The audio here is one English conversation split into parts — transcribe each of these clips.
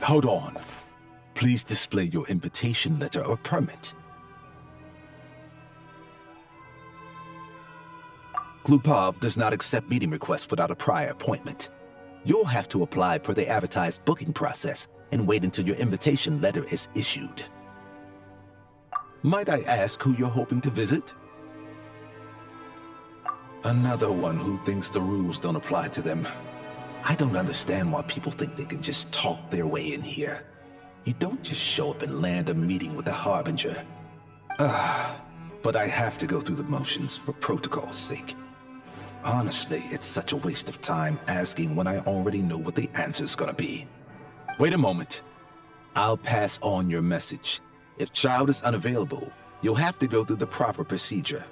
Hold on. Please display your invitation letter or permit. Glupov does not accept meeting requests without a prior appointment. You'll have to apply per the advertised booking process and wait until your invitation letter is issued. Might I ask who you're hoping to visit? Another one who thinks the rules don't apply to them. I don't understand why people think they can just talk their way in here. You don't just show up and land a meeting with a Harbinger. But I have to go through the motions for protocol's sake. Honestly, it's such a waste of time asking when I already know what the answer's gonna be. Wait a moment. I'll pass on your message. If Child is unavailable, you'll have to go through the proper procedure.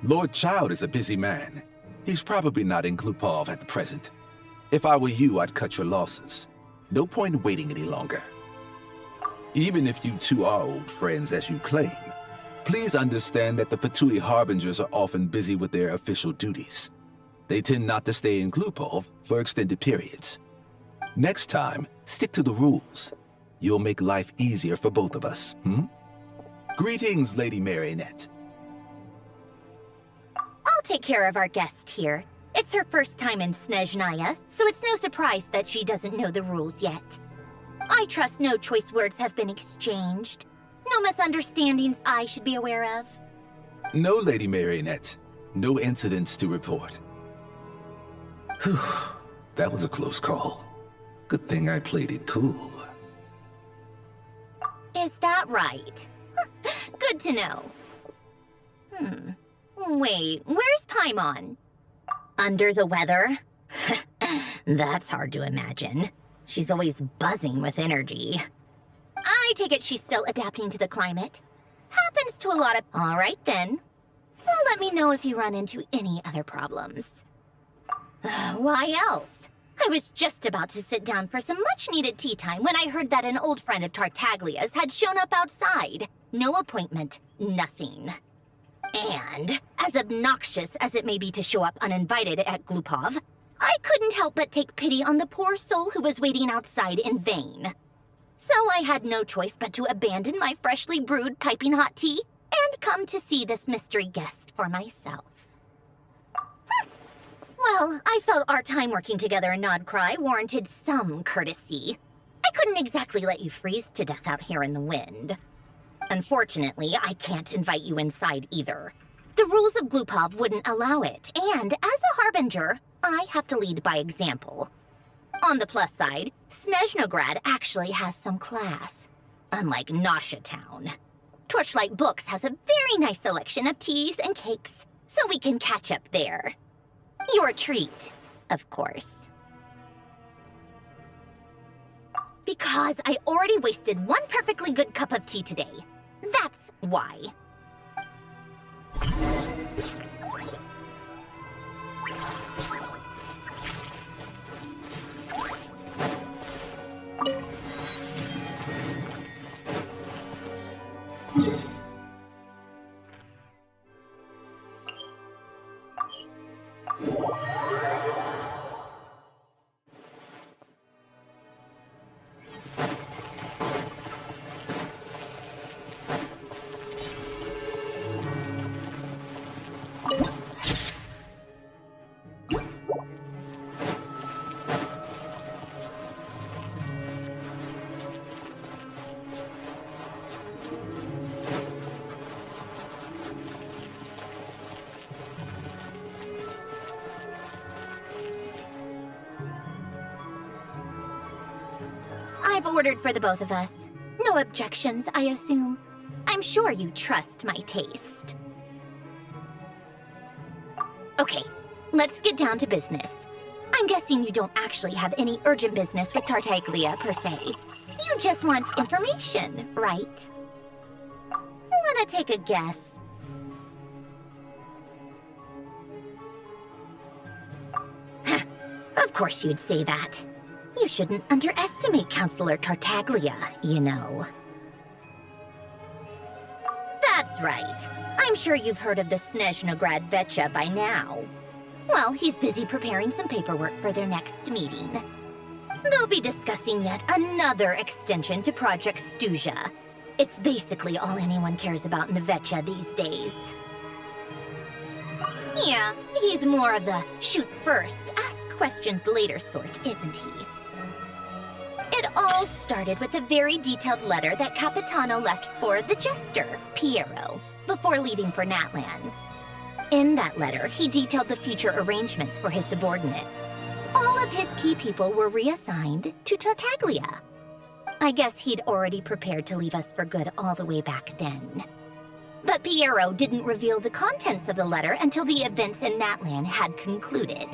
Lord Child is a busy man. He's probably not in Glupov at the present. If I were you, I'd cut your losses. No point in waiting any longer. Even if you two are old friends as you claim, please understand that the Fatui Harbingers are often busy with their official duties. They tend not to stay in Glupov for extended periods. Next time, stick to the rules. You'll make life easier for both of us, Greetings, Lady Marionette. I'll take care of our guest here. It's her first time in Snezhnaya, so it's no surprise that she doesn't know the rules yet. I trust no choice words have been exchanged. No misunderstandings I should be aware of. No, Lady Marionette. No incidents to report. Whew, that was a close call. Good thing I played it cool. Is that right? Good to know. Wait, where's Paimon? Under the weather? That's hard to imagine. She's always buzzing with energy. I take it she's still adapting to the climate. Happens to a lot of... All right, then. Well, let me know if you run into any other problems. Why else? I was just about to sit down for some much-needed tea time when I heard that an old friend of Tartaglia's had shown up outside. No appointment, nothing. And, as obnoxious as it may be to show up uninvited at Glupov, I couldn't help but take pity on the poor soul who was waiting outside in vain. So I had no choice but to abandon my freshly brewed piping hot tea and come to see this mystery guest for myself. Well, I felt our time working together in Nodcry warranted some courtesy. I couldn't exactly let you freeze to death out here in the wind. Unfortunately, I can't invite you inside either. The rules of Glupov wouldn't allow it, and as a Harbinger, I have to lead by example. On the plus side, Snezhnograd actually has some class, unlike Nasha Town. Torchlight Books has a very nice selection of teas and cakes, so we can catch up there. Your treat, of course. Because I already wasted one perfectly good cup of tea today. That's why. I've ordered for the both of us. No objections, I assume. I'm sure you trust my taste. Okay, let's get down to business. I'm guessing you don't actually have any urgent business with Tartaglia, per se. You just want information, right? Wanna take a guess? Of course you'd say that. You shouldn't underestimate Counselor Tartaglia, you know. That's right. I'm sure you've heard of the Snezhnograd Vecha by now. Well, he's busy preparing some paperwork for their next meeting. They'll be discussing yet another extension to Project Stuja. It's basically all anyone cares about in the Vecha these days. Yeah, he's more of the shoot first, ask questions later sort, isn't he? It all started with a very detailed letter that Capitano left for the jester, Piero, before leaving for Natlan. In that letter, he detailed the future arrangements for his subordinates. All of his key people were reassigned to Tartaglia. I guess he'd already prepared to leave us for good all the way back then. But Piero didn't reveal the contents of the letter until the events in Natlan had concluded.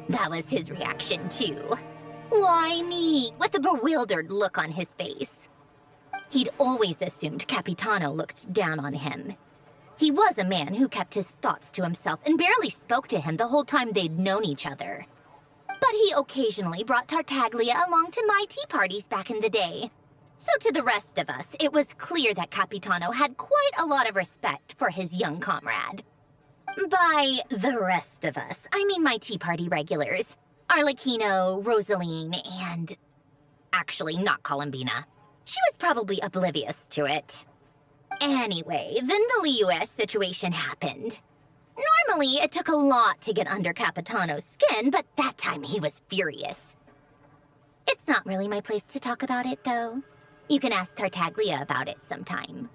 That was his reaction, too. Why me? With a bewildered look on his face. He'd always assumed Capitano looked down on him. He was a man who kept his thoughts to himself and barely spoke to him the whole time they'd known each other. But he occasionally brought Tartaglia along to my tea parties back in the day. So to the rest of us, it was clear that Capitano had quite a lot of respect for his young comrade. By the rest of us, I mean my tea party regulars. Arlecchino, Rosaline, and... actually, not Columbina. She was probably oblivious to it. Anyway, then the Liues situation happened. Normally, it took a lot to get under Capitano's skin, but that time he was furious. It's not really my place to talk about it, though. You can ask Tartaglia about it sometime.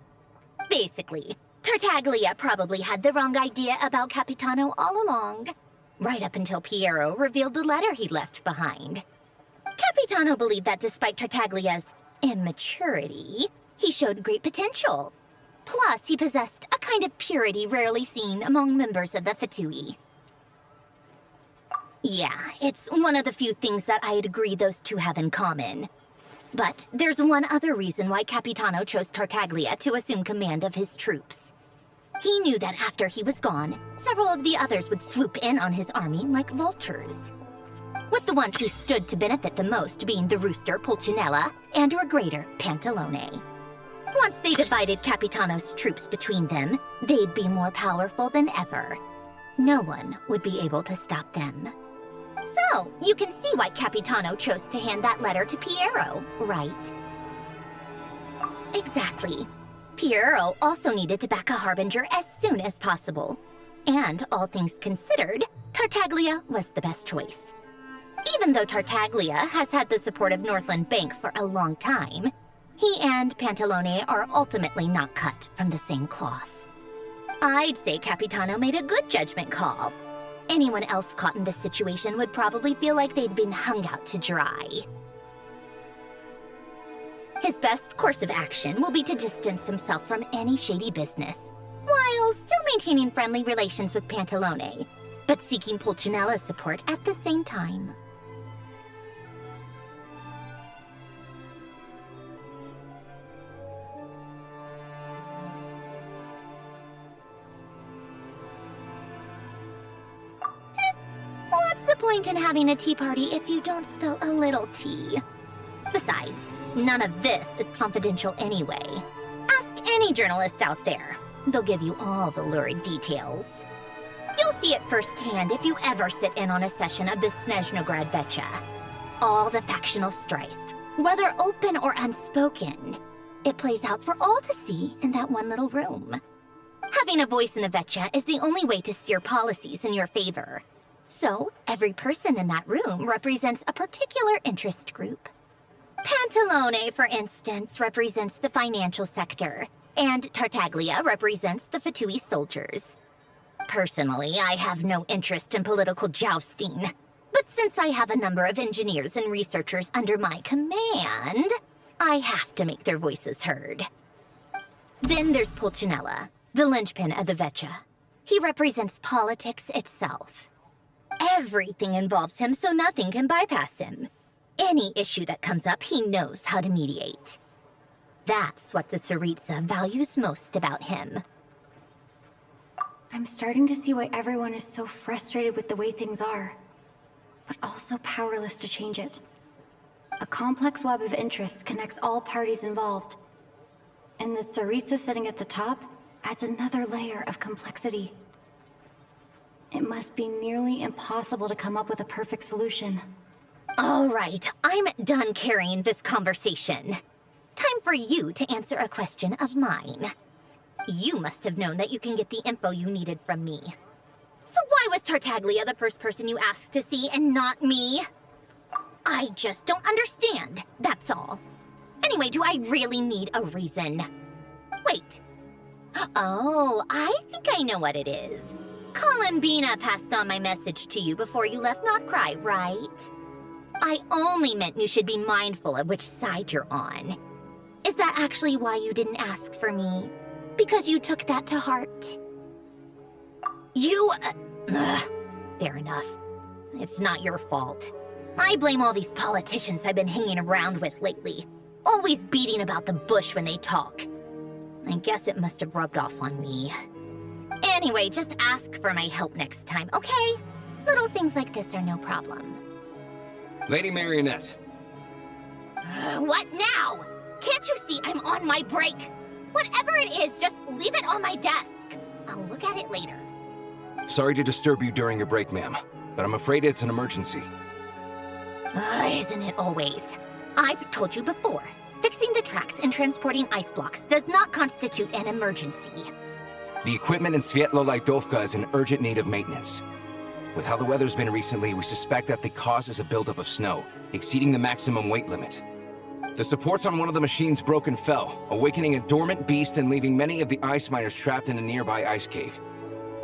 Basically, Tartaglia probably had the wrong idea about Capitano all along, right up until Piero revealed the letter he'd left behind. Capitano believed that despite Tartaglia's immaturity, he showed great potential. Plus, he possessed a kind of purity rarely seen among members of the Fatui. Yeah, it's one of the few things that I'd agree those two have in common. But there's one other reason why Capitano chose Tartaglia to assume command of his troops. He knew that after he was gone, several of the others would swoop in on his army like vultures. With the ones who stood to benefit the most being the rooster Pulcinella and Regrator Pantalone. Once they divided Capitano's troops between them, they'd be more powerful than ever. No one would be able to stop them. So, you can see why Capitano chose to hand that letter to Piero, right? Exactly. Piero also needed to back a harbinger as soon as possible. And, all things considered, Tartaglia was the best choice. Even though Tartaglia has had the support of Northland Bank for a long time, he and Pantalone are ultimately not cut from the same cloth. I'd say Capitano made a good judgment call. Anyone else caught in this situation would probably feel like they'd been hung out to dry. His best course of action will be to distance himself from any shady business, while still maintaining friendly relations with Pantalone, but seeking Pulcinella's support at the same time. What's the point in having a tea party if you don't spill a little tea? Besides, none of this is confidential anyway. Ask any journalist out there. They'll give you all the lurid details. You'll see it firsthand if you ever sit in on a session of the Snezhnograd Vecha. All the factional strife, whether open or unspoken, it plays out for all to see in that one little room. Having a voice in the Vecha is the only way to steer policies in your favor. So, every person in that room represents a particular interest group. Pantalone, for instance, represents the financial sector, and Tartaglia represents the Fatui soldiers. Personally, I have no interest in political jousting, but But since I have a number of engineers and researchers under my command, I have to make their voices heard. Then there's Pulcinella, the linchpin of the Vecha. He represents politics itself. Everything involves him, so nothing can bypass him. Any issue that comes up, he knows how to mediate. That's what the Tsaritsa values most about him. I'm starting to see why everyone is so frustrated with the way things are, but also powerless to change it. A complex web of interests connects all parties involved, and the Tsaritsa sitting at the top adds another layer of complexity. It must be nearly impossible to come up with a perfect solution. All right, I'm done carrying this conversation. Time for you to answer a question of mine. You must have known that you can get the info you needed from me. So why was Tartaglia the first person you asked to see and not me? I just don't understand, that's all. Anyway, do I really need a reason? Wait. Oh, I think I know what it is. Columbina passed on my message to you before you left Notcry, right? I only meant you should be mindful of which side you're on. Is that actually why you didn't ask for me? Because you took that to heart? Fair enough. It's not your fault. I blame all these politicians I've been hanging around with lately. Always beating about the bush when they talk. I guess it must have rubbed off on me. Anyway, just ask for my help next time, okay? Little things like this are no problem. Lady Marionette. What now? Can't you see I'm on my break? Whatever it is, just leave it on my desk. I'll look at it later. Sorry to disturb you during your break, ma'am, but I'm afraid it's an emergency. Isn't it always? I've told you before, fixing the tracks and transporting ice blocks does not constitute an emergency. The equipment in Svietlo-Lidovka is in urgent need of maintenance. With how the weather's been recently, we suspect that the cause is a buildup of snow, exceeding the maximum weight limit. The supports on one of the machines broke and fell, awakening a dormant beast and leaving many of the ice miners trapped in a nearby ice cave.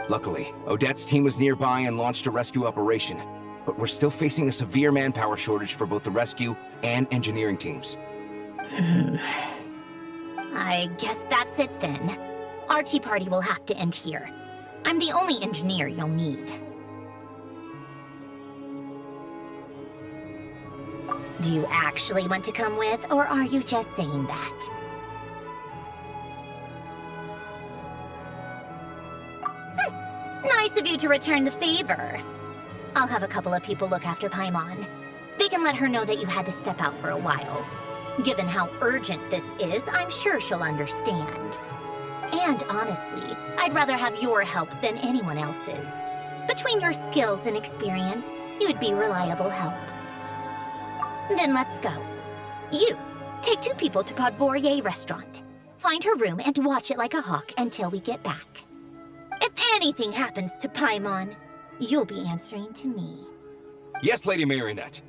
Luckily, Odette's team was nearby and launched a rescue operation, but we're still facing a severe manpower shortage for both the rescue and engineering teams. I guess that's it then. Our tea party will have to end here. I'm the only engineer you'll need. Do you actually want to come with, or are you just saying that? Nice of you to return the favor. I'll have a couple of people look after Paimon. They can let her know that you had to step out for a while. Given how urgent this is, I'm sure she'll understand. And honestly, I'd rather have your help than anyone else's. Between your skills and experience, you'd be reliable help. Then let's go. You, take 2 people to Podvorier restaurant. Find her room and watch it like a hawk until we get back. If anything happens to Paimon, you'll be answering to me. Yes, Lady Marionette.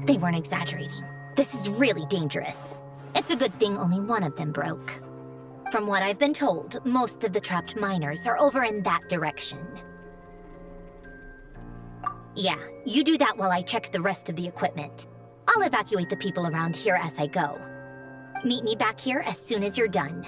They weren't exaggerating. This is really dangerous. It's a good thing only one of them broke. From what I've been told, most of the trapped miners are over in that direction. Yeah, you do that while I check the rest of the equipment. I'll evacuate the people around here as I go. Meet me back here as soon as you're done.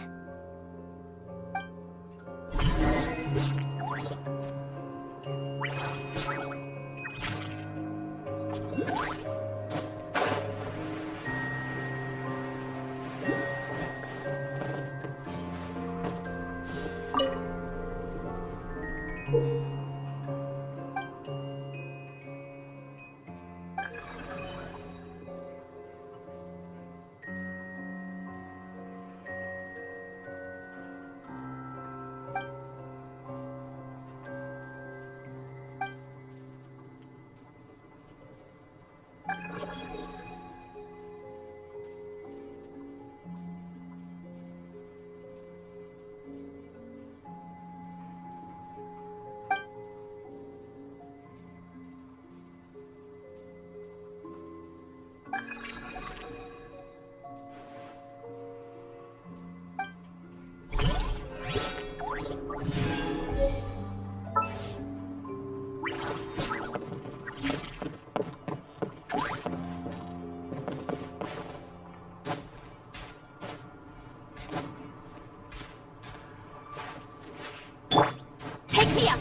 Take me up!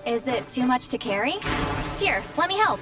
Is it too much to carry? Here, let me help.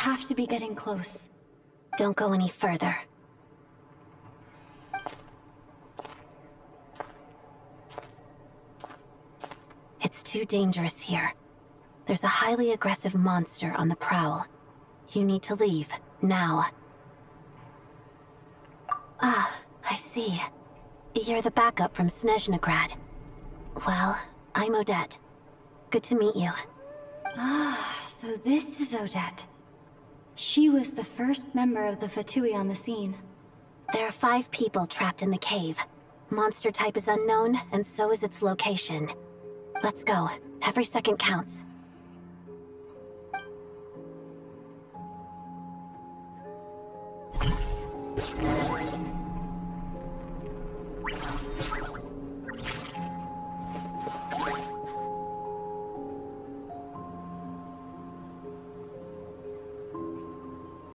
have to be getting close. Don't go any further. It's too dangerous here. There's a highly aggressive monster on the prowl. You need to leave, now. Ah, I see. You're the backup from Snezhnegrad. Well, I'm Odette. Good to meet you. Ah, so this is Odette. She was the first member of the Fatui on the scene. There are 5 people trapped in the cave. Monster type is unknown, and so is its location. Let's go. Every second counts.